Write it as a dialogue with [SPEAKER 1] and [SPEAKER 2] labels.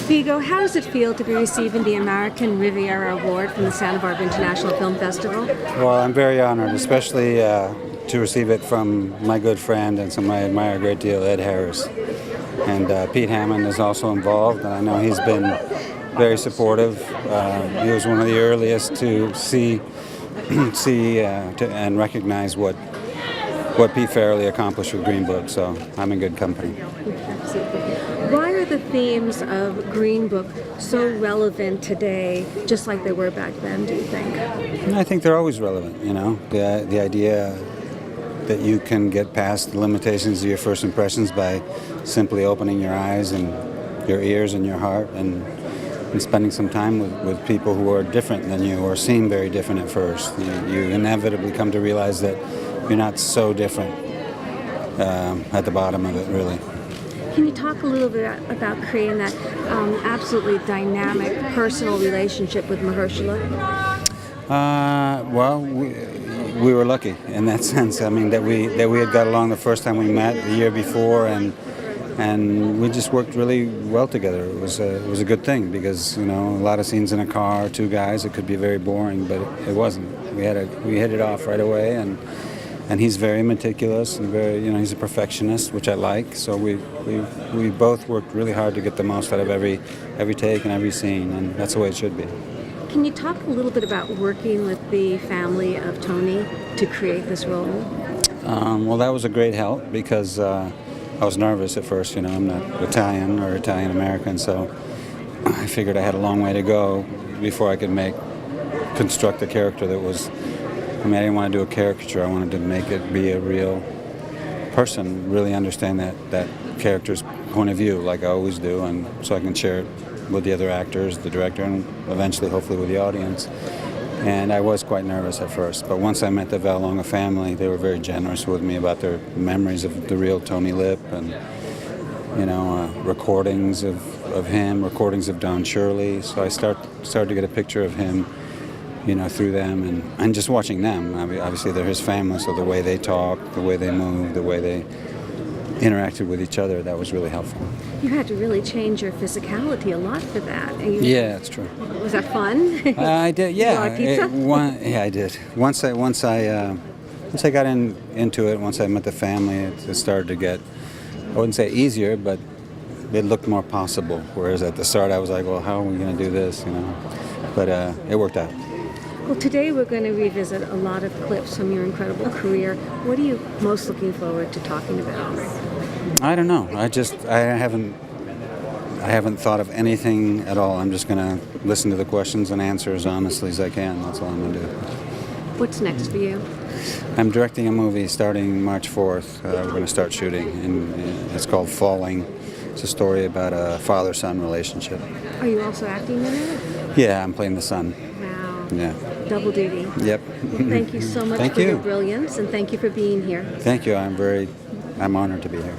[SPEAKER 1] Viggo, how does it feel to be receiving the American Riviera Award from the Santa Barbara International Film Festival?
[SPEAKER 2] Well, I'm very honored, especially to receive it from my good friend and somebody I admire a great deal, Ed Harris. And Pete Hammond is also involved, and I know he's been very supportive. He was one of the earliest to see and recognize what Pete Farrelly accomplished with Green Book, so I'm in good company.
[SPEAKER 1] Why are the themes of Green Book so relevant today, just like they were back then, do you think?
[SPEAKER 2] I think they're always relevant, you know. The idea that you can get past the limitations of your first impressions by simply opening your eyes and your ears and your heart and spending some time with people who are different than you or seem very different at first. You inevitably come to realize that you're not so different at the bottom of it, really.
[SPEAKER 1] Can you talk a little bit about creating that absolutely dynamic personal relationship with Mahershala?
[SPEAKER 2] Well, we were lucky in that sense. I mean, that we had got along the first time we met the year before, and we just worked really well together. It was a good thing because, you know, a lot of scenes in a car, two guys, it could be very boring, but it wasn't. We hit it off right away, and he's very meticulous and very, you know, he's a perfectionist, which I like. So we both worked really hard to get the most out of every take and every scene, and that's the way it should be.
[SPEAKER 1] Can you talk a little bit about working with the family of Tony to create this role?
[SPEAKER 2] Well, that was a great help because I was nervous at first. You know, I'm not Italian or Italian American, so I figured I had a long way to go before I could construct a character that was. I mean, I didn't want to do a caricature. I wanted to make it be a real person, really understand that character's point of view, like I always do, and so I can share it with the other actors, the director, and eventually, hopefully, with the audience. And I was quite nervous at first, but once I met the Vallelonga family, they were very generous with me about their memories of the real Tony Lip, and you know, recordings of him, recordings of Don Shirley. So I started to get a picture of him, you know, through them, and just watching them. Obviously, they're his family, so the way they talk, the way they move, the way they interacted with each other, that was really helpful.
[SPEAKER 1] You had to really change your physicality a lot for that.
[SPEAKER 2] Yeah, that's true.
[SPEAKER 1] Was that fun?
[SPEAKER 2] I did. Yeah.
[SPEAKER 1] Pizza?
[SPEAKER 2] Yeah, I did. Once I got into it, once I met the family, it started to get, I wouldn't say easier, but it looked more possible. Whereas at the start, I was like, well, how are we going to do this? You know, but it worked out.
[SPEAKER 1] Well, today we're going to revisit a lot of clips from your incredible career. What are you most looking forward to talking about?
[SPEAKER 2] I don't know. I haven't thought of anything at all. I'm just going to listen to the questions and answer as honestly as I can. That's all I'm going to do.
[SPEAKER 1] What's next for you?
[SPEAKER 2] I'm directing a movie starting March 4th. We're going to start shooting, and it's called Falling. It's a story about a father-son relationship.
[SPEAKER 1] Are you also acting in it?
[SPEAKER 2] Yeah, I'm playing the son.
[SPEAKER 1] Wow.
[SPEAKER 2] Yeah.
[SPEAKER 1] Double duty.
[SPEAKER 2] Yep.
[SPEAKER 1] Well, thank you so much for your brilliance, and thank you for being here.
[SPEAKER 2] Thank you. I'm honored to be here.